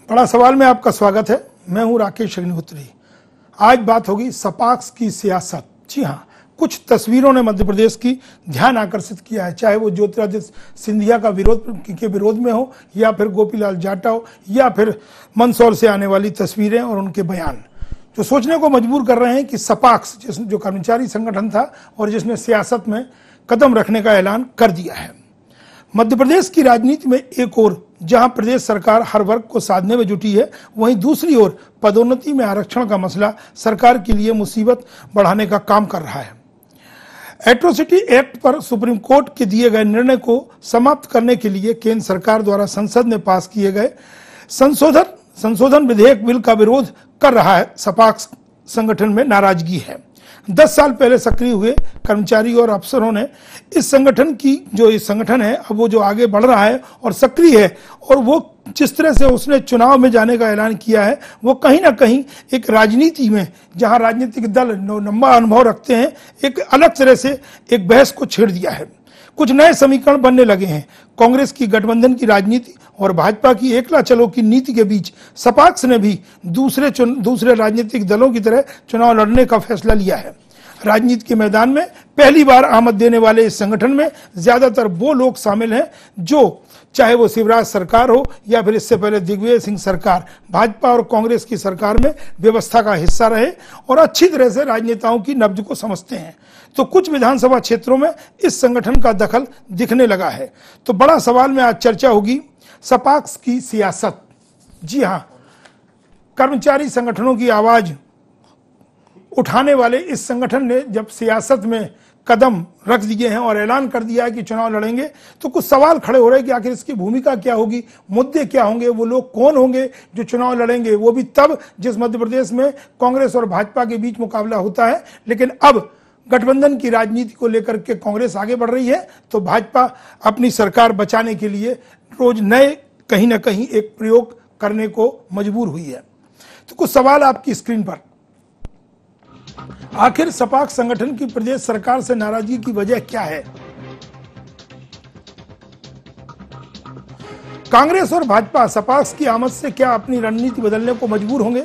बड़ा सवाल में आपका स्वागत है। मैं हूं राकेश अग्निहोत्री। आज बात होगी सपाक्स की सियासत। जी हाँ, कुछ तस्वीरों ने मध्य प्रदेश की ध्यान आकर्षित किया है, चाहे वो ज्योतिरादित्य सिंधिया का विरोध में हो, या फिर गोपीलाल जाटव, या फिर मंदसौर से आने वाली तस्वीरें और उनके बयान, जो सोचने को मजबूर कर रहे हैं कि सपाक्स जो कर्मचारी संगठन था और जिसने सियासत में कदम रखने का ऐलान कर दिया है। मध्य प्रदेश की राजनीति में एक ओर जहां प्रदेश सरकार हर वर्ग को साधने में जुटी है, वहीं दूसरी ओर पदोन्नति में आरक्षण का मसला सरकार के लिए मुसीबत बढ़ाने का काम कर रहा है। एट्रोसिटी एक्ट पर सुप्रीम कोर्ट के दिए गए निर्णय को समाप्त करने के लिए केंद्र सरकार द्वारा संसद में पास किए गए संशोधन विधेयक बिल का विरोध कर रहा है। सपाक्स संगठन में नाराजगी है। 10 साल पहले सक्रिय हुए कर्मचारी और अफसरों ने इस संगठन है, अब वो जो आगे बढ़ रहा है और सक्रिय है, और वो जिस तरह से उसने चुनाव में जाने का ऐलान किया है, वो कहीं ना कहीं एक राजनीति में, जहां राजनीतिक दल लंबा अनुभव रखते हैं, एक अलग तरह से एक बहस को छेड़ दिया है। कुछ नए समीकरण बनने लगे हैं। कांग्रेस की गठबंधन की राजनीति और भाजपा की एकला चलो की नीति के बीच सपाक्स ने भी दूसरे राजनीतिक दलों की तरह चुनाव लड़ने का फैसला लिया है। राजनीति के मैदान में पहली बार आमद देने वाले इस संगठन में ज्यादातर वो लोग शामिल हैं जो, चाहे वो शिवराज सरकार हो या फिर इससे पहले दिग्विजय सिंह सरकार, भाजपा और कांग्रेस की सरकार में व्यवस्था का हिस्सा रहे और अच्छी तरह से राजनेताओं की नब्ज को समझते हैं। तो कुछ विधानसभा क्षेत्रों में इस संगठन का दखल दिखने लगा है। तो बड़ा सवाल में आज चर्चा होगी सपाक्स की सियासत। जी हाँ, कर्मचारी संगठनों की आवाज उठाने वाले इस संगठन ने जब सियासत में कदम रख दिए हैं और ऐलान कर दिया है कि चुनाव लड़ेंगे, तो कुछ सवाल खड़े हो रहे हैं कि आखिर इसकी भूमिका क्या होगी, मुद्दे क्या होंगे, वो लोग कौन होंगे जो चुनाव लड़ेंगे, वो भी तब जिस मध्य प्रदेश में कांग्रेस और भाजपा के बीच मुकाबला होता है। लेकिन अब गठबंधन की राजनीति को लेकर के कांग्रेस आगे बढ़ रही है, तो भाजपा अपनी सरकार बचाने के लिए रोज नए कहीं ना कहीं एक प्रयोग करने को मजबूर हुई है। तो कुछ सवाल आपकी स्क्रीन पर। आखिर सपाक्स संगठन की प्रदेश सरकार से नाराजगी की वजह क्या है? कांग्रेस और भाजपा सपाक्स की आमद से क्या अपनी रणनीति बदलने को मजबूर होंगे?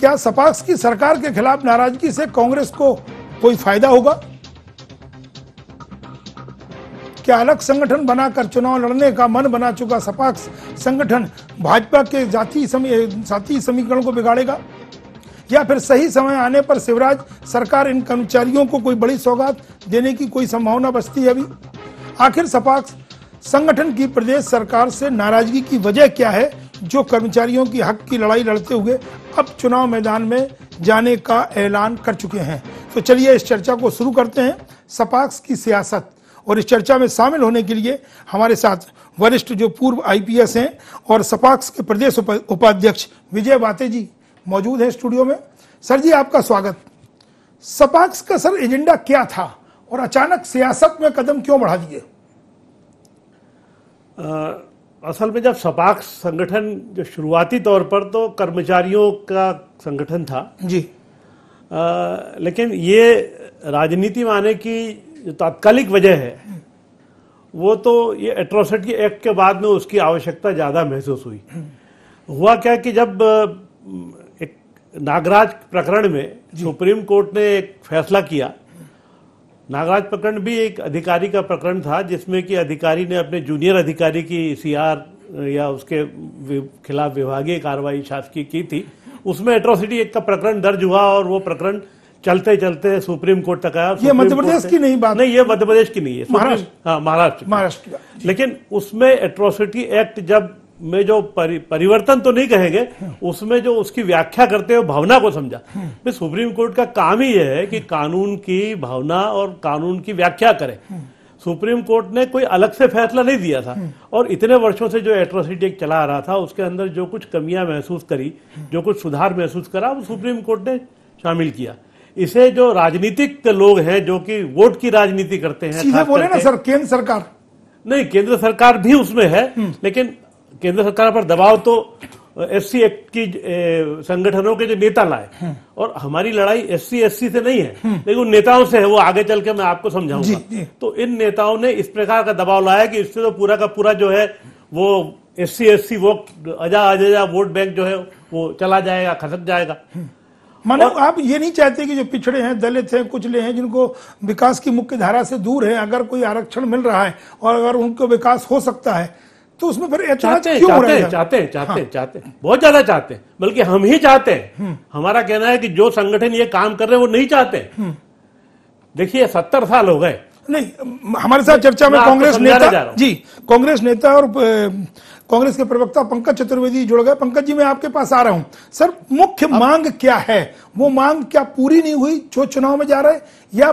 क्या सपाक्स की सरकार के खिलाफ नाराजगी से कांग्रेस को कोई फायदा होगा? क्या अलग संगठन बनाकर चुनाव लड़ने का मन बना चुका सपाक्स संगठन भाजपा के जाति समीकरण को बिगाड़ेगा? या फिर सही समय आने पर शिवराज सरकार इन कर्मचारियों को कोई बड़ी सौगात देने की कोई संभावना बचती है अभी? आखिर सपाक्स संगठन की प्रदेश सरकार से नाराजगी की वजह क्या है, जो कर्मचारियों की हक की लड़ाई लड़ते हुए अब चुनाव मैदान में जाने का ऐलान कर चुके हैं? तो चलिए इस चर्चा को शुरू करते हैं, सपाक्स की सियासत। और इस चर्चा में शामिल होने के लिए हमारे साथ वरिष्ठ जो पूर्व आईपीएस हैं और सपाक्स के प्रदेश उपाध्यक्ष विजय वाते जी मौजूद हैं स्टूडियो में। सर जी, आपका स्वागत। सपाक्स का सर एजेंडा क्या था और अचानक सियासत में कदम क्यों बढ़ा दिए? असल में जब सपाक्स संगठन जो शुरुआती तौर पर तो कर्मचारियों का संगठन था जी, लेकिन ये राजनीति में आने की जो तात्कालिक वजह है वो तो ये एट्रोसिटी एक्ट के बाद में उसकी आवश्यकता ज़्यादा महसूस हुई। हुआ क्या कि जब एक नागराज प्रकरण में सुप्रीम कोर्ट ने एक फैसला किया। नागराज प्रकरण भी एक अधिकारी का प्रकरण था जिसमें कि अधिकारी ने अपने जूनियर अधिकारी की सीआर या उसके खिलाफ विभागीय कार्रवाई शासकीय की थी। उसमें एट्रोसिटी एक्ट का प्रकरण दर्ज हुआ और वो प्रकरण चलते चलते सुप्रीम कोर्ट तक आया। ये मध्य प्रदेश की नहीं बात नहीं, ये मध्य प्रदेश की नहीं है, महाराष्ट्र का। लेकिन उसमें एट्रोसिटी एक्ट जब में जो परिवर्तन तो नहीं कहेंगे, उसमें जो उसकी व्याख्या करते हुए भावना को समझा। सुप्रीम कोर्ट का काम ही यह है कि कानून की भावना और कानून की व्याख्या करे। सुप्रीम कोर्ट ने कोई अलग से फैसला नहीं दिया था और इतने वर्षों से जो एट्रोसिटी एक्ट चला आ रहा था उसके अंदर जो कुछ कमियां महसूस करी, जो कुछ सुधार महसूस करा, वो सुप्रीम कोर्ट ने शामिल किया। इसे जो राजनीतिक लोग हैं जो कि वोट की राजनीति करते हैं, सीधे बोले ना सर, केंद्र सरकार नहीं, केंद्र सरकार भी उसमें है, लेकिन केंद्र सरकार पर दबाव तो एससी एक्ट की संगठनों के जो नेता लाए, और हमारी लड़ाई एससी एससी से नहीं है, लेकिन उन नेताओं से है। वो आगे चल के मैं आपको समझाऊंगा। तो इन नेताओं ने इस प्रकार का दबाव लाया कि इससे तो पूरा का पूरा जो है वो SC वोट अजा वोट बैंक जो है वो चला जाएगा, खसक जाएगा। माने आप ये नहीं चाहते कि जो पिछड़े हैं, दलित हैं, कुचले हैं, जिनको विकास की मुख्य धारा से दूर है, अगर कोई आरक्षण मिल रहा है और अगर उनको विकास हो सकता है तो उसमें फिर चाहते हैं, बहुत ज्यादा चाहते हैं, बल्कि हम ही चाहते हैं। हमारा कहना है कि जो संगठन ये काम कर रहे हैं वो नहीं चाहते। देखिए 70 साल हो गए। नहीं, हमारे साथ चर्चा में कांग्रेस नेता जी, कांग्रेस नेता और कांग्रेस के प्रवक्ता पंकज चतुर्वेदी जुड़ गए। पंकज जी, मैं आपके पास आ रहा हूं। सर, मुख्य मांग क्या है? वो मांग क्या पूरी नहीं हुई जो चुनाव में जा रहे, या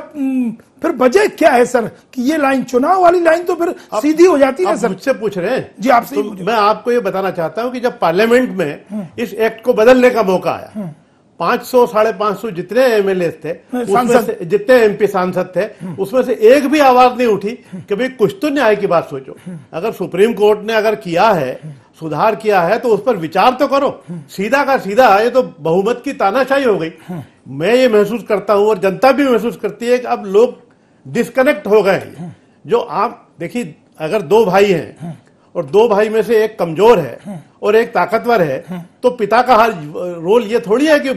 फिर वजह क्या है सर कि ये लाइन, चुनाव वाली लाइन तो फिर सीधी हो जाती है? सर मुझसे पूछ रहे हैं जी, आपसे तो मैं आपको ये बताना चाहता हूं कि जब पार्लियामेंट में इस एक्ट को बदलने का मौका आया, 500 550 जितने एमएलए थे, उसमें से जितने एमपी सांसद थे, उसमें से एक भी आवाज नहीं उठी कि भाई कुछ तो न्याय की बात सोचो। अगर सुप्रीम कोर्ट ने अगर किया है, सुधार किया है, तो उस पर विचार तो करो। सीधा का सीधा ये तो बहुमत की तानाशाही हो गई। मैं ये महसूस करता हूं और जनता भी महसूस करती है कि अब लोग डिस्कनेक्ट हो गए। जो आप देखिए, अगर 2 भाई हैं और 2 भाई में से एक कमजोर है और एक ताकतवर है, तो पिता का हर रोल ये थोड़ी है कि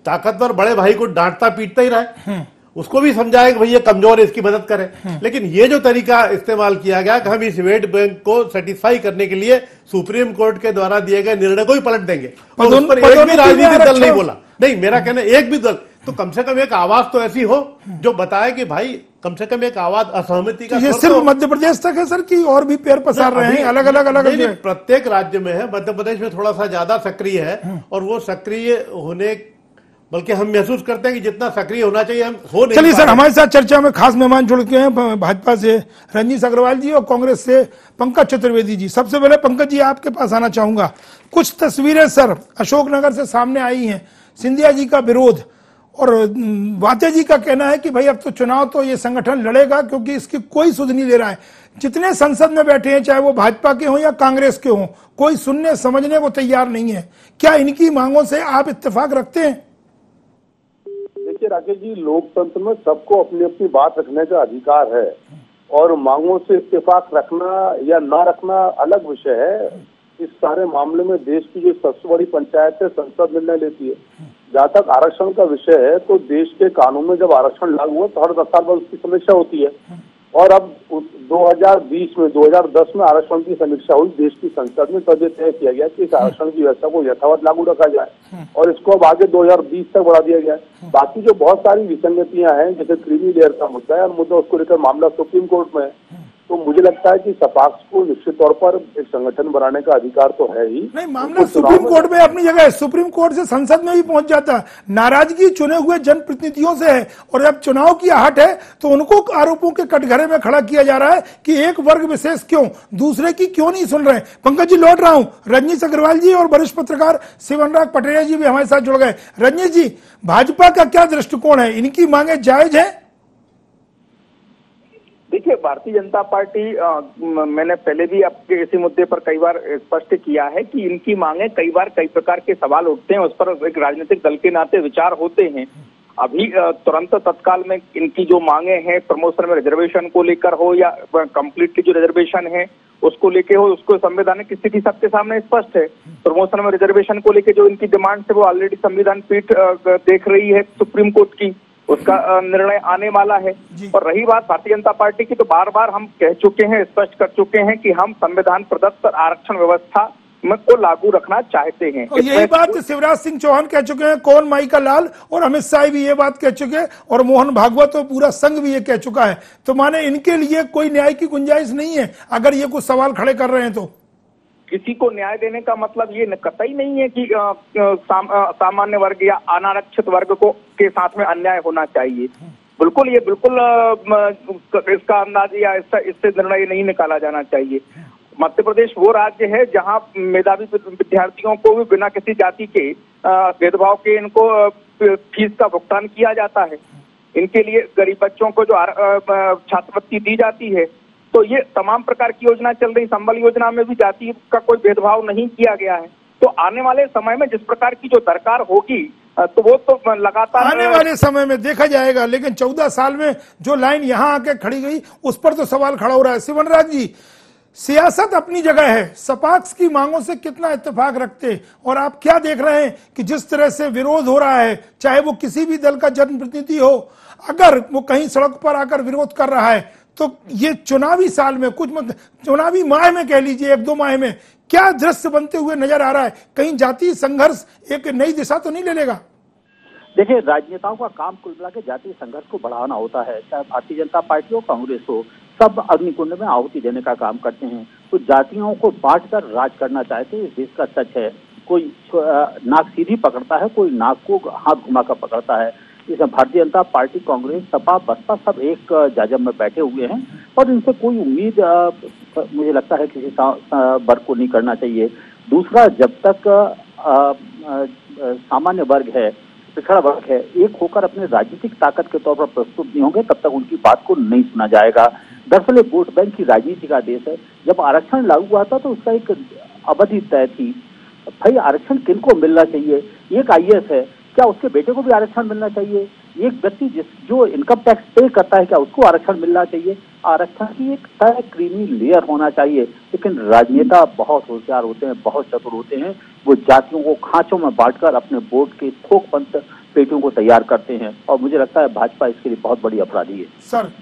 ताकतवर बड़े भाई को डांटता पीटता ही रहे, उसको भी समझाए कि भाई ये कमजोर है, इसकी मदद करें। लेकिन ये जो तरीका इस्तेमाल किया गया कि हम इस वोट बैंक को सेटिस्फाई करने के लिए सुप्रीम कोर्ट के द्वारा दिए गए निर्णय को ही पलट देंगे, और उस पर एक भी राजनीतिक दल नहीं बोला। नहीं, मेरा कहना एक भी दल, तो कम से कम एक आवाज तो ऐसी हो जो बताए कि भाई कम से कम एक आवाज असहमति का। ये सिर्फ मध्य प्रदेश तक है सर कि और भी पैर पसार रहे हैं अलग अलग? प्रत्येक राज्य में है। मध्य प्रदेश में थोड़ा सा ज्यादा सक्रिय है, और वो सक्रिय होने, बल्कि हम महसूस करते हैं कि जितना सक्रिय होना चाहिए हम हो नहीं। चलिए सर, हमारे साथ चर्चा में खास मेहमान जुड़ के हैं, भाजपा से रंजीत अग्रवाल जी और कांग्रेस से पंकज चतुर्वेदी जी। सबसे पहले पंकज जी, आपके पास आना चाहूंगा। कुछ तस्वीरें सर अशोकनगर से सामने आई हैं, सिंधिया जी का विरोध, और वाते जी का कहना है कि भाई अब तो चुनाव तो ये संगठन लड़ेगा क्योंकि इसकी कोई सुध नहीं ले रहा है। जितने संसद में बैठे हैं, चाहे वो भाजपा के हों या कांग्रेस के हों, कोई सुनने समझने को तैयार नहीं है। क्या इनकी मांगों से आप इत्तेफाक रखते हैं? देखिए राकेश जी, लोकतंत्र में सबको अपनी अपनी बात रखने का अधिकार है, और मांगों से इत्तेफाक रखना या ना रखना अलग विषय है। इस सारे मामले में देश की जो सबसे बड़ी पंचायत है, संसद निर्णय लेती है। जहाँ तक आरक्षण का विषय है, तो देश के कानून में जब आरक्षण लागू हुआ तो हर 10 साल बाद उसकी समीक्षा होती है, और अब 2020 में 2010 में आरक्षण की समीक्षा हुई देश की संसद में, तब तय किया गया कि इस आरक्षण की व्यवस्था को यथावत लागू रखा जाए, और इसको अब आगे 2020 तक बढ़ा दिया गया। बाकी जो बहुत सारी विसंगतियां हैं, जैसे क्रीमी लेयर का मुद्दा है, और मुद्दा उसको लेकर मामला सुप्रीम कोर्ट में है, तो मुझे लगता है कि सपाक्स को निश्चित तौर पर एक संगठन बनाने का अधिकार तो है ही। नहीं, मामला सुप्रीम कोर्ट में अपनी जगह है, सुप्रीम कोर्ट से संसद में भी पहुंच जाता है। नाराजगी चुने हुए जनप्रतिनिधियों से है, और जब चुनाव की आहट है तो उनको आरोपों के कटघरे में खड़ा किया जा रहा है कि एक वर्ग विशेष क्यों, दूसरे की क्यों नहीं सुन रहे। पंकज जी, लौट रहा हूं। रजनीश अग्रवाल जी और वरिष्ठ पत्रकार शिवनराग पटेरिया जी भी हमारे साथ जुड़ गए। रजनीश जी, भाजपा का क्या दृष्टिकोण है? इनकी मांगे जायज है? देखिए, भारतीय जनता पार्टी मैंने पहले भी आपके इसी मुद्दे पर कई बार स्पष्ट किया है कि इनकी मांगे कई बार कई प्रकार के सवाल उठते हैं, उस पर एक राजनीतिक दल के नाते विचार होते हैं। अभी तुरंत तत्काल में इनकी जो मांगे हैं, प्रमोशन में रिजर्वेशन को लेकर हो या कंप्लीटली जो रिजर्वेशन है उसको लेके हो, उसको संवैधानिक स्थिति सबके सामने स्पष्ट है। प्रमोशन में रिजर्वेशन को लेके जो इनकी डिमांड है वो ऑलरेडी संविधान पीठ देख रही है, सुप्रीम कोर्ट की, उसका निर्णय आने वाला है। और रही बात भारतीय जनता पार्टी की, तो बार बार हम कह चुके हैं, स्पष्ट कर चुके हैं कि हम संविधान प्रदत्त आरक्षण व्यवस्था को लागू रखना चाहते हैं। और यही बात शिवराज सिंह चौहान कह चुके हैं, कौन माई का लाल, और अमित शाह भी ये बात कह चुके हैं, और मोहन भागवत और पूरा संघ भी ये कह चुका है। तो माने इनके लिए कोई न्याय की गुंजाइश नहीं है अगर ये कुछ सवाल खड़े कर रहे हैं तो? किसी को न्याय देने का मतलब ये कतई नहीं है कि सामान्य वर्ग या अनारक्षित वर्ग को के साथ में अन्याय होना चाहिए। बिल्कुल, ये बिल्कुल इसका अंदाज या इससे निर्णय नहीं निकाला जाना चाहिए। मध्य प्रदेश वो राज्य है जहां मेधावी विद्यार्थियों को भी बिना किसी जाति के भेदभाव के इनको फीस का भुगतान किया जाता है। इनके लिए गरीब बच्चों को जो छात्रवृत्ति दी जाती है, तो ये तमाम प्रकार की योजना चल रही। संबल योजना में भी जाति का कोई भेदभाव नहीं किया गया है। तो आने वाले समय में जिस प्रकार की जो सरकार होगी, तो वो तो लगातार आने वाले समय में देखा जाएगा, लेकिन 14 साल में जो लाइन यहां आके खड़ी गई उस पर तो सवाल खड़ा हो रहा है। शिवनराज जी, सियासत अपनी जगह है, सपाक्स की मांगों से कितना इत्तेफाक रखते हैं, और आप क्या देख रहे हैं कि जिस तरह से विरोध हो रहा है, चाहे वो किसी भी दल का जनप्रतिनिधि हो, अगर वो कहीं सड़क पर आकर विरोध कर रहा है तो ये चुनावी साल में, कुछ चुनावी माह में कह लीजिए, 1-2 माह में क्या दृश्य बनते हुए नजर आ रहा है? कहीं जातीय संघर्ष एक नई दिशा तो नहीं ले लेगा? देखिए, राजनेताओं का काम कुल मिला के जातीय संघर्ष को बढ़ाना होता है। चाहे भारतीय जनता पार्टी हो, कांग्रेस हो, सब अग्निकुंड में आहुति देने का काम करते हैं। तो जातियों को बांटकर राज करना चाहते हैं, इस देश का सच है। कोई नाक सीधी पकड़ता है, कोई नाक को हाथ घुमाकर पकड़ता है। इसमें भारतीय जनता पार्टी, कांग्रेस, सपा, बसपा सब एक जाजम में बैठे हुए हैं और इनसे कोई उम्मीद मुझे लगता है किसी वर्ग को नहीं करना चाहिए। दूसरा, जब तक सामान्य वर्ग है, पिछड़ा वर्ग है, एक होकर अपने राजनीतिक ताकत के तौर पर प्रस्तुत नहीं होंगे, तब तक उनकी बात को नहीं सुना जाएगा। दरअसल वोट बैंक की राजनीति का देश है। जब आरक्षण लागू हुआ था तो उसका एक अवधि तय थी। भाई, आरक्षण किनको मिलना चाहिए? एक IAS है, क्या उसके बेटे को भी आरक्षण मिलना चाहिए? एक व्यक्ति जो इनकम टैक्स पे करता है, क्या उसको आरक्षण मिलना चाहिए? आरक्षण की एक तय क्रीमी लेयर होना चाहिए। लेकिन राजनेता बहुत होशियार होते हैं, बहुत चतुर होते हैं। वो जातियों को खांचों में बांटकर अपने वोट के थोकबंद पेटियों को तैयार करते हैं और मुझे लगता है भाजपा इसके लिए बहुत बड़ी अपराधी है। सर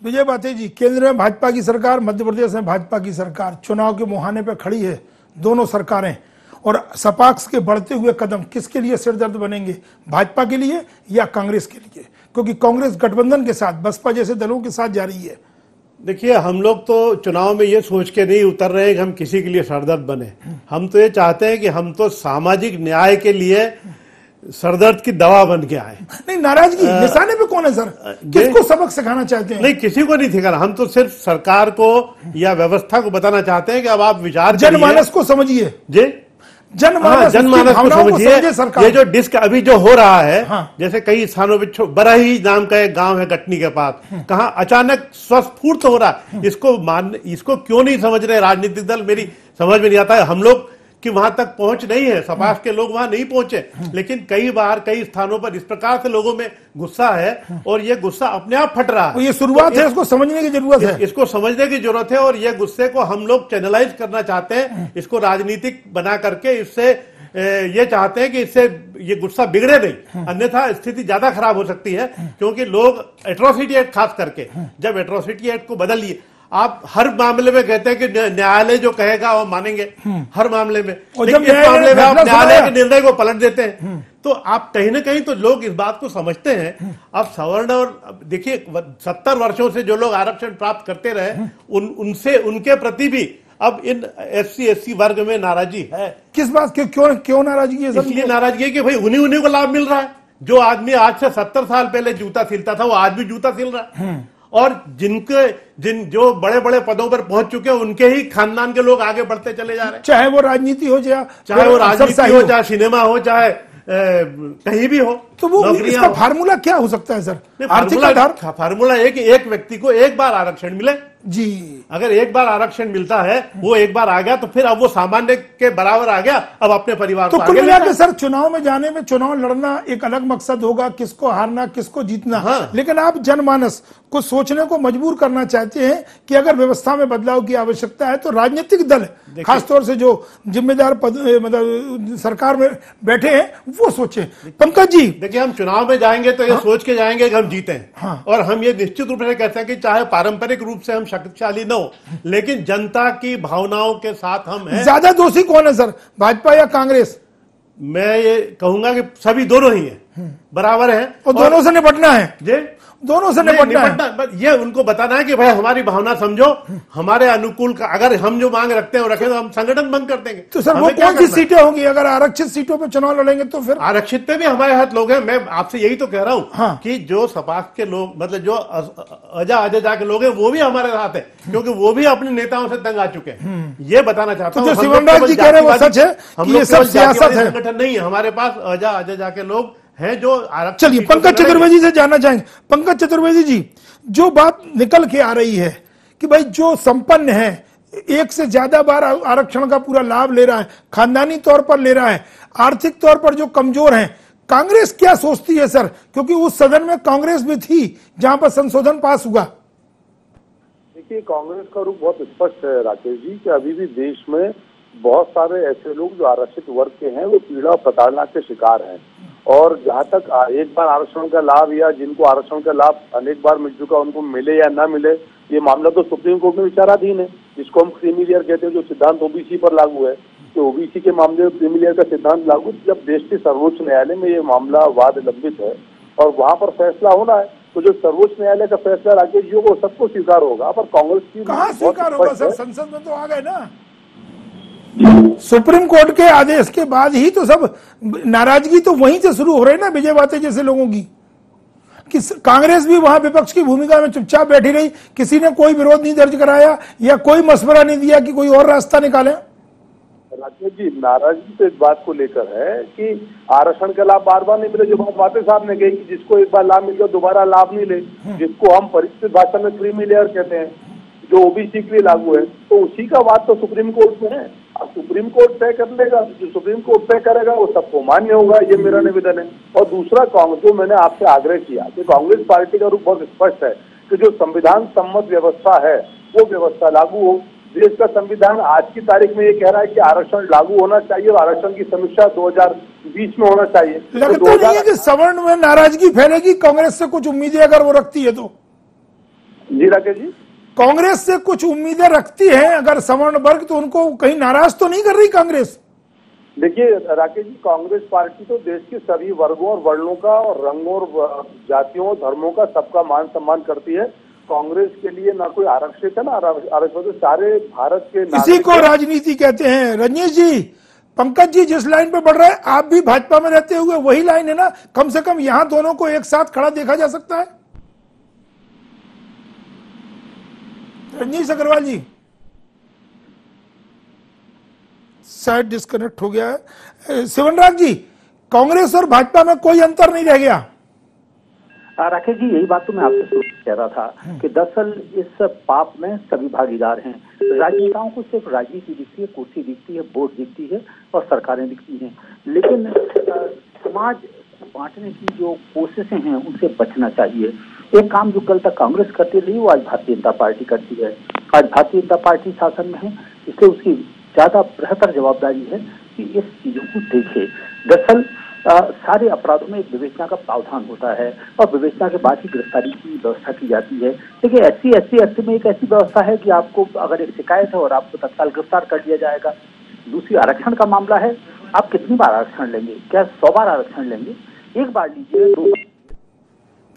विजय बाते जी, केंद्र में भाजपा की सरकार, मध्य प्रदेश में भाजपा की सरकार चुनाव के मुहाने पर खड़ी है, दोनों सरकारें, और सपाक्स के बढ़ते हुए कदम किसके लिए सिरदर्द बनेंगे? भाजपा के लिए या कांग्रेस के लिए? क्योंकि कांग्रेस गठबंधन के साथ, बसपा जैसे दलों के साथ जा रही है। देखिए, हम लोग तो चुनाव में ये सोच के नहीं उतर रहे हैं कि हम किसी के लिए सरदर्द बने। हम तो ये चाहते हैं कि हम तो सामाजिक न्याय के लिए सरदर्द की दवा बन के आए। नहीं, नाराजगी निशाने पे कौन है सर? किसको सबक सिखाना चाहते हैं? नहीं, किसी को नहीं सिखाना। हम तो सिर्फ सरकार को या व्यवस्था को बताना चाहते हैं कि अब आप विचार जनमानस को समझिए जी, जनमानस को समझिए। ये जो डिस्क अभी जो हो रहा है, जैसे कई स्थानों पे, बराही नाम का एक गांव है कटनी के पास, कहाँ अचानक स्वस्फूर्त हो रहा है। इसको क्यों नहीं समझ रहे राजनीतिक दल? मेरी समझ में नहीं आता है। हम लोग कि वहां तक पहुंच नहीं है, सपाक्स के लोग वहां नहीं पहुंचे, लेकिन कई बार कई स्थानों पर इस प्रकार से लोगों में गुस्सा है और ये गुस्सा अपने आप फट रहा है। ये शुरुआत है, इसको समझने की जरूरत है। इसको समझने की जरूरत है और ये गुस्से को हम लोग चैनलाइज करना चाहते हैं, इसको राजनीतिक बना करके इससे ये चाहते हैं कि इससे ये गुस्सा बिगड़े नहीं, अन्यथा स्थिति ज्यादा खराब हो सकती है। क्योंकि लोग एट्रोसिटी एक्ट खास करके, जब एट्रोसिटी एक्ट को बदल लिए, आप हर मामले में कहते हैं कि न्यायालय जो कहेगा वो मानेंगे, हर मामले में, लेकिन इस मामले में आप न्यायालय के निर्णय को पलट देते हैं। तो आप कहीं ना कहीं तो लोग इस बात को समझते हैं। अब सवर्ण, और देखिए 70 वर्षों से जो लोग आरक्षण प्राप्त करते रहे, उनसे, उनके प्रति भी अब इन SC/SC वर्ग में नाराजगी है। किस बात की? क्यों नाराजगी है? इसलिए नाराजगी है कि भाई उन्हीं को लाभ मिल रहा है। जो आदमी आज से 70 साल पहले जूता सिलता था, वो आज भी जूता सिल रहा है। और जो बड़े बड़े पदों पर पहुंच चुके हैं, उनके ही खानदान के लोग आगे बढ़ते चले जा रहे हैं। चाहे वो राजनीति हो, चाहे वो राजनीति हो, चाहे सिनेमा हो, चाहे कहीं भी हो। तो वो इसका फार्मूला क्या हो सकता है सर? आर्थिक आधार? फार्मूला है कि एक व्यक्ति को एक बार आरक्षण मिले जी। अगर एक बार आरक्षण मिलता है, वो एक बार आ गया तो फिर अब वो सामान्य के बराबर आ गया, अब अपने परिवार तो को कुल आगे मिला के सर, चुनाव में जाने में, चुनाव लड़ना एक अलग मकसद होगा, किसको हारना, किसको जीतना। लेकिन आप जनमानस को सोचने को मजबूर करना चाहते हैं कि अगर व्यवस्था में बदलाव की आवश्यकता है तो राजनीतिक दल, खासतौर से जो जिम्मेदार पद, मतलब सरकार में बैठे हैं, वो सोचे। पंकज जी, देखिए, हम चुनाव में जाएंगे तो ये सोच के जाएंगे कि हम जीते हैं, और हम ये निश्चित रूप से कहते हैं कि चाहे पारंपरिक रूप से हम शक्तिशाली न हो, लेकिन जनता की भावनाओं के साथ हम हैं। ज्यादा दोषी कौन है सर, भाजपा या कांग्रेस? मैं ये कहूंगा कि सभी दोनों ही हैं, बराबर हैं, और दोनों से निपटना है जी, दोनों से निपटना है। ये उनको बताना है कि भाई हमारी भावना समझो, हमारे अनुकूल का अगर हम जो मांग रखते हैं वो रखें तो हम संगठन बंद कर देंगे। तो सर वो कौन सी सीटें होंगी? अगर आरक्षित सीटों पे चुनाव लड़ेंगे तो फिर आरक्षित पे भी हमारे हाथ लोग हैं। मैं आपसे यही तो कह रहा हूं कि जो सपाक्स के लोग, मतलब जो अजा के लोग हैं, वो भी हमारे साथ है, क्योंकि वो भी अपने नेताओं से तंग आ चुके हैं। ये बताना चाहता हूं। जो शिवमराज जी कह रहे हैं वो सच है कि ये सब सियासत है, संगठन नहीं है। हमारे पास अजा के लोग हैं जो आरक्षण। चलिए पंकज चतुर्वेदी से जानना चाहेंगे। पंकज चतुर्वेदी जी, जो बात निकल के आ रही है कि भाई जो संपन्न है, एक से ज्यादा बार आरक्षण का पूरा लाभ ले रहा है, खानदानी तौर पर ले रहा है, आर्थिक तौर पर जो कमजोर हैं, कांग्रेस क्या सोचती है सर? क्योंकि उस सदन में कांग्रेस भी थी जहां पर संशोधन पास हुआ। देखिए, कांग्रेस का रुख बहुत स्पष्ट है राकेश जी, कि अभी भी देश में बहुत सारे ऐसे लोग जो आरक्षित वर्ग के हैं वो पीड़ा और प्रताड़ना के शिकार हैं। और जहाँ तक एक बार आरक्षण का लाभ या जिनको आरक्षण का लाभ अनेक बार मिल चुका उनको मिले या ना मिले, ये मामला तो सुप्रीम कोर्ट में विचाराधीन है, जिसको हम क्रीमी लेयर कहते हैं, जो सिद्धांत ओबीसी पर लागू है। तो ओबीसी के मामले में क्रीमी लेयर का सिद्धांत लागू, जब देश के सर्वोच्च न्यायालय में ये मामला वाद लंबित है और वहाँ पर फैसला होना है, तो जो सर्वोच्च न्यायालय का फैसला राकेश जी वो सबको स्वीकार होगा। पर कांग्रेस की कहाँ स्वीकार होगा सर? संसद में तो आ गए ना, सुप्रीम कोर्ट के आदेश के बाद ही तो सब नाराजगी तो वहीं से शुरू हो रही है ना, विजय बाते जैसे लोगों की। कि कांग्रेस भी वहां विपक्ष की भूमिका में चुपचाप बैठी रही, किसी ने कोई विरोध नहीं दर्ज कराया या कोई मशवरा नहीं दिया कि कोई और रास्ता निकाले। राकेश जी, नाराजगी तो इस बात को लेकर है कि आरक्षण का लाभ बार बार नहीं मिले, जो बात बाते साहब ने कही कि जिसको एक बार लाभ मिल गया दोबारा लाभ नहीं ले, जिसको हम परिचित भाषा में क्रीमी लेयर कहते हैं, जो ओबीसी के लिए लागू है, तो उसी का बात तो सुप्रीम कोर्ट में है। अब सुप्रीम कोर्ट तय कर लेगा, जो सुप्रीम कोर्ट तय करेगा वो सबको मान्य होगा, ये मेरा निवेदन है। और दूसरा, कांग्रेस जो मैंने आपसे आग्रह किया कि कांग्रेस पार्टी का रुख बहुत स्पष्ट है कि जो संविधान सम्मत व्यवस्था है वो व्यवस्था लागू हो। देश का संविधान आज की तारीख में ये कह रहा है कि आरक्षण लागू होना चाहिए और आरक्षण की समीक्षा 2020 में होना चाहिए। लगता नहीं है कि सवर्ण में नाराजगी फैलेगी कांग्रेस से कुछ उम्मीदें अगर वो रखती है तो? जी राकेश जी, कांग्रेस से कुछ उम्मीदें रखती है अगर सवर्ण वर्ग, तो उनको कहीं नाराज तो नहीं कर रही कांग्रेस? देखिए राकेश जी, कांग्रेस पार्टी तो देश के सभी वर्गों और वर्णों का और रंगों और जातियों धर्मों का सबका मान सम्मान करती है। कांग्रेस के लिए ना कोई आरक्षित है ना आरक्षित, तो सारे भारत के इसी को राजनीति कहते हैं। रजनीश जी, पंकज जी जिस लाइन पे बढ़ रहे हैं, आप भी भाजपा में रहते हुए वही लाइन है ना? कम से कम यहां दोनों को एक साथ खड़ा देखा जा सकता है। रजनीश अग्रवाल जी शायद डिस्कनेक्ट हो गया है। शिवनराज जी, कांग्रेस और भाजपा में कोई अंतर नहीं रह गया। राकेश जी, यही बात तो मैं आपसे कह रहा था कि दरअसल इस पाप में सभी भागीदार हैं। राजनेताओं को सिर्फ राजनीति दिखती है, कुर्सी दिखती है, वोट दिखती है और सरकारें दिखती हैं, लेकिन समाज बांटने की जो कोशिशें हैं उनसे बचना चाहिए। एक काम जो कल तक कांग्रेस करती रही वो आज भारतीय जनता पार्टी करती है। आज भारतीय जनता पार्टी शासन में है, इसलिए उसकी ज्यादा बेहतर जवाबदारी है कि इस चीजों को देखे। दरअसल सारे अपराधों में एक विवेचना का प्रावधान होता है और विवेचना के बाद ही गिरफ्तारी की व्यवस्था की जाती है। देखिए, SC/ST एक्ट में एक ऐसी व्यवस्था है कि आपको अगर एक शिकायत है और आपको तत्काल गिरफ्तार कर दिया जाएगा। दूसरी, आरक्षण का मामला है, आप कितनी बार आरक्षण लेंगे? क्या 100 बार आरक्षण लेंगे? एक बार लीजिए, 2 बार।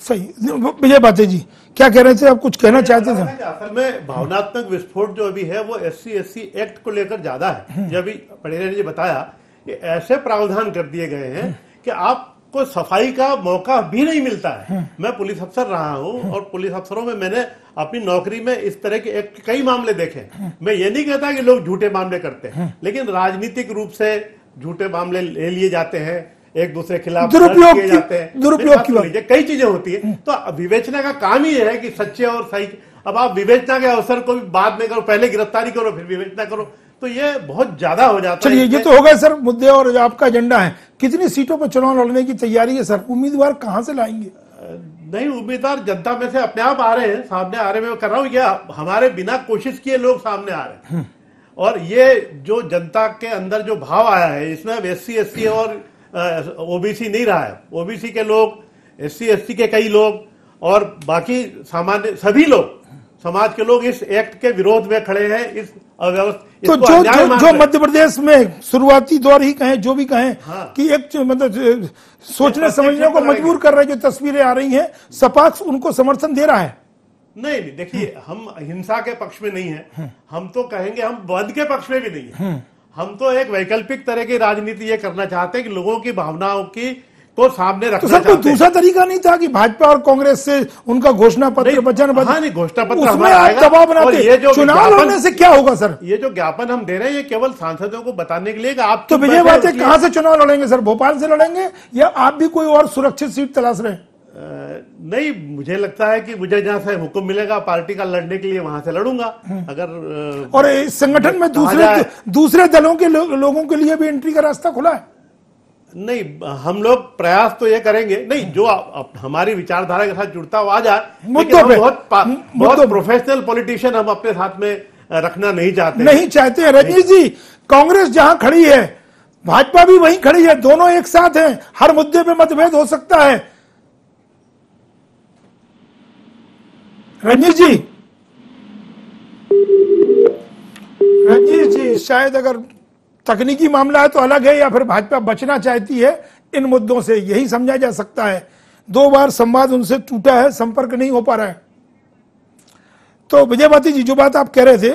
सही। विजय बाते जी क्या कह रहे थे, आप कुछ कहना चाहते थे? असल में भावनात्मक विस्फोट जो अभी है वो SC/ST एक्ट को लेकर ज्यादा है। जो अभी पटेल ने बताया कि ऐसे प्रावधान कर दिए गए हैं कि आपको सफाई का मौका भी नहीं मिलता है। मैं पुलिस अफसर रहा हूं और पुलिस अफसरों में मैंने अपनी नौकरी में इस तरह के कई मामले देखे। मैं ये नहीं कहता कि लोग झूठे मामले करते हैं, लेकिन राजनीतिक रूप से झूठे मामले ले लिए जाते हैं, एक दूसरे के खिलाफ दुरुपयोग किए जाते हैं, दुरुपयोग की बात, कई चीजें होती है। तो विवेचना का काम ही है कि सच्चे और सही। अब आप विवेचना के अवसर को भी बाद में करो, पहले गिरफ्तारी करो फिर विवेचना करो, तो ये बहुत ज्यादा हो जाता है। चलिए, ये तो हो गए सर मुद्दे और आपका एजेंडा है। कितनी सीटों पर चुनाव लड़ने की तैयारी है सर? उम्मीदवार कहां से लाएंगे? नहीं, उम्मीदवार जनता में से अपने आप आ रहे हैं, सामने आ रहे हैं। मैं कर रहा हूं क्या, हमारे बिना कोशिश किए लोग सामने आ रहे हैं। और ये जो जनता के अंदर जो भाव आया है, इसमें SC/ST और OBC नहीं रहा है। OBC के लोग, SC/ST के कई लोग और बाकी सामान्य सभी लोग, समाज के लोग इस एक्ट के विरोध में खड़े हैं। इस तो जो मध्य प्रदेश में शुरुआती दौर ही कहें, जो भी कहें, हाँ। कि एक मतलब सोचने समझने को मजबूर कर रहे जो तस्वीरें आ रही हैं, सपाक्ष उनको समर्थन दे रहा है। नहीं, देखिए, हम हिंसा के पक्ष में नहीं है, हम तो कहेंगे हम वध के पक्ष में भी नहीं है। हम तो एक वैकल्पिक तरह की राजनीति ये करना चाहते हैं कि लोगों की भावनाओं की को सामने रखना चाहते हैं। तो दूसरा तरीका नहीं था कि भाजपा और कांग्रेस से उनका घोषणा पत्र वचन, हाँ नहीं, घोषणा पत्र उसमें आप दबाव बनाते, ये जो चुनाव लड़ने से क्या होगा सर? ये जो ज्ञापन हम दे रहे हैं ये केवल सांसदों को बताने के लिए कि आप तो विजय बात है, कहां से चुनाव लड़ेंगे सर? भोपाल से लड़ेंगे या आप भी कोई और सुरक्षित सीट तलाश रहे हैं? नहीं, मुझे लगता है कि मुझे जहां से हुक्म मिलेगा पार्टी का लड़ने के लिए वहां से लड़ूंगा। अगर और इस संगठन में दूसरे दलों के लोगों के लिए भी एंट्री का रास्ता खुला है? नहीं, हम लोग प्रयास तो ये करेंगे, नहीं जो हमारी विचारधारा के साथ जुड़ता हुआ आ जाए, लेकिन हम बहुत प्रोफेशनल पॉलिटिशियन हम अपने साथ में रखना नहीं चाहते हैं। रजनीश जी, कांग्रेस जहां खड़ी है भाजपा भी वहीं खड़ी है, दोनों एक साथ हैं, हर मुद्दे पे मतभेद हो सकता है। रजनीश जी शायद अगर तकनीकी मामला है तो अलग है, या फिर भाजपा बचना चाहती है इन मुद्दों से, यही समझा जा सकता है। 2 बार संवाद उनसे टूटा है, संपर्क नहीं हो पा रहा है। तो विजयभाती जी, जो बात आप कह रहे थे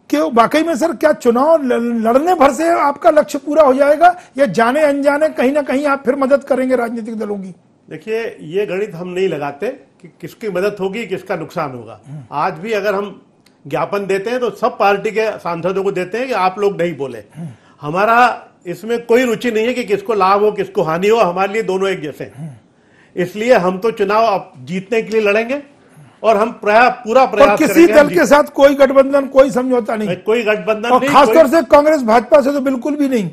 कि वाकई में सर क्या चुनाव लड़ने भर से आपका लक्ष्य पूरा हो जाएगा, या जाने अनजाने कहीं ना कहीं आप फिर मदद करेंगे राजनीतिक दलों की? देखिए, ये गणित हम नहीं लगाते कि किसकी मदद होगी, किसका नुकसान होगा। आज भी अगर हम ज्ञापन देते हैं तो सब पार्टी के सांसदों को देते हैं कि आप लोग नहीं बोले। हमारा इसमें कोई रुचि नहीं है कि किसको लाभ हो किसको हानि हो, हमारे लिए दोनों एक जैसे हैं। इसलिए हम तो चुनाव अब जीतने के लिए लड़ेंगे और हम पूरा प्रयास किसी करेंगे। दल के साथ कोई गठबंधन, कोई समझौता नहीं, कोई गठबंधन और खासतौर से कांग्रेस भाजपा से तो बिल्कुल भी नहीं।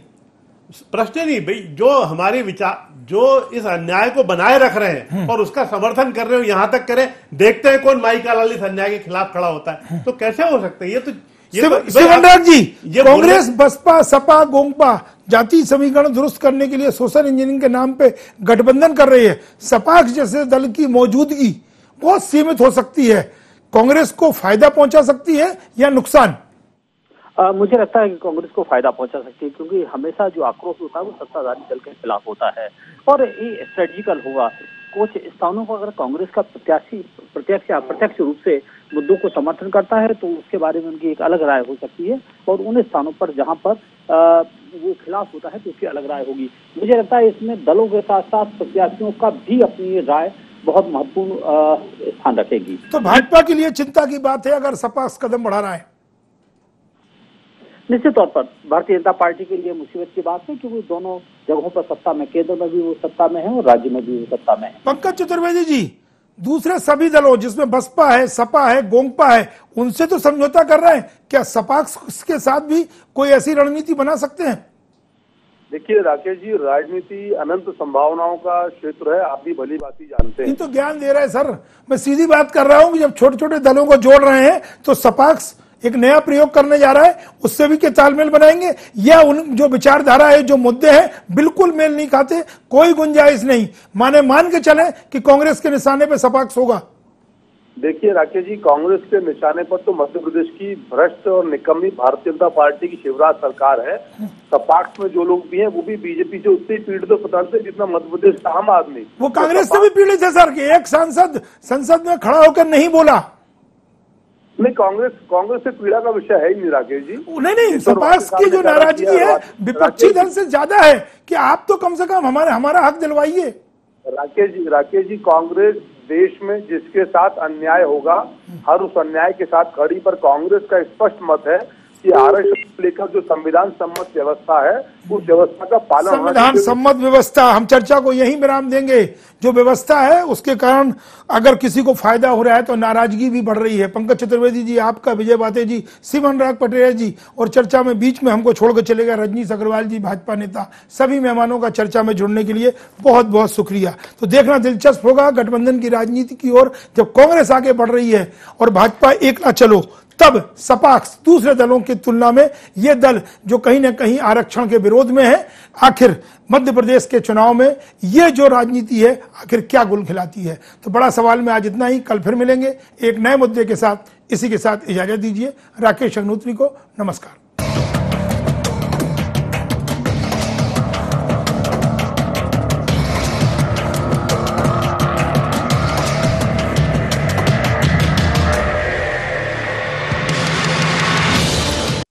प्रश्न नहीं भाई, जो हमारे विचार, जो इस अन्याय को बनाए रख रहे हैं और उसका समर्थन कर रहे हो, यहां तक करें, देखते हैं कौन माई का लाल इस अन्याय के खिलाफ खड़ा होता है, तो कैसे हो सकता है? ये तो शिवनराज जी, कांग्रेस बसपा सपा गोंगपा जाति समीकरण दुरुस्त करने के लिए सोशल इंजीनियरिंग के नाम पे गठबंधन कर रही है। सपा जैसे दल की मौजूदगी बहुत सीमित हो सकती है, कांग्रेस को फायदा पहुंचा सकती है या नुकसान? मुझे लगता है कि कांग्रेस को फायदा पहुंचा सकती है, क्योंकि हमेशा जो आक्रोश होता है वो सत्ताधारी दल के खिलाफ होता है और ये स्ट्रेटेजिकल होगा। कुछ स्थानों पर अगर कांग्रेस का प्रत्यक्ष या अप्रत्यक्ष रूप से मुद्दों को समर्थन करता है तो उसके बारे में उनकी एक अलग राय हो सकती है, और उन स्थानों पर जहां पर वो खिलाफ होता है तो उसकी अलग राय होगी। मुझे लगता है इसमें दलों के साथ साथ प्रत्याशियों का भी अपनी राय बहुत महत्वपूर्ण स्थान रखेगी। तो भाजपा के लिए चिंता की बात है अगर सपा कदम बढ़ा रहा है? निश्चित तौर पर भारतीय जनता पार्टी के लिए मुसीबत की बात है, क्योंकि दोनों जगहों पर सत्ता में, केंद्र में भी वो सत्ता में है और राज्य में भी वो सत्ता में है। पंकज चतुर्वेदी जी, दूसरे सभी दलों जिसमें बसपा है, सपा है, गोंगपा है, उनसे तो समझौता कर रहे हैं, क्या सपा के साथ भी कोई ऐसी रणनीति बना सकते हैं? देखिए राकेश जी, राजनीति अनंत संभावनाओं का क्षेत्र है, आप भी भली बात ही जानते हैं। ये तो ज्ञान दे रहा है सर, मैं सीधी बात कर रहा हूं कि जब छोटे छोटे दलों को जोड़ रहे हैं तो सपा एक नया प्रयोग करने जा रहा है, उससे भी क्या तालमेल बनाएंगे, या उन जो विचारधारा है, जो मुद्दे हैं बिल्कुल मेल नहीं खाते, कोई गुंजाइश नहीं, मान के चले कि कांग्रेस के निशाने पे सपाक्स होगा? देखिए राकेश जी, कांग्रेस के निशाने पर तो मध्य प्रदेश की भ्रष्ट और निकम्मी भारतीय जनता पार्टी की शिवराज सरकार है। सपाक्स में जो लोग भी हैं वो भी बीजेपी से उतने पीड़ित प्रधान से जितना मध्य प्रदेश का आम आदमी। वो कांग्रेस से भी पीड़ित है सर, कि एक सांसद संसद में खड़ा होकर नहीं बोला। नहीं, कांग्रेस से पीड़ा का विषय है ही नहीं राकेश जी। नहीं, सपाक्स की जो नाराजगी है विपक्षी दल से ज्यादा है कि आप तो कम से कम हमारा हक दिलवाइए। राकेश जी, कांग्रेस देश में जिसके साथ अन्याय होगा हर उस अन्याय के साथ खड़ी, पर कांग्रेस का स्पष्ट मत है कि आरक्षण लेकर जो संविधान सम्मत व्यवस्था है उस व्यवस्था का पालन, संविधान सम्मत व्यवस्था, हम चर्चा को यहीं विराम देंगे। जो व्यवस्था है उसके कारण अगर किसी को फायदा हो रहा है तो नाराजगी भी बढ़ रही है। पंकज चतुर्वेदी जी आपका, विजयभाती जी, सिमनराग पटेल जी, और चर्चा में बीच में हमको छोड़कर चलेगा रजनीश अग्रवाल जी, भाजपा नेता। सभी मेहमानों का चर्चा में जुड़ने के लिए बहुत बहुत शुक्रिया। तो देखना दिलचस्प होगा गठबंधन की राजनीति की ओर, जब कांग्रेस आगे बढ़ रही है और भाजपा एक ना चलो, तब सपाक्स दूसरे दलों की तुलना में ये दल जो कहीं ना कहीं आरक्षण के विरोध में है, आखिर मध्य प्रदेश के चुनाव में ये जो राजनीति है आखिर क्या गुल खिलाती है। तो बड़ा सवाल में आज इतना ही, कल फिर मिलेंगे एक नए मुद्दे के साथ। इसी के साथ इजाजत दीजिए, राकेश अग्निहोत्री को नमस्कार।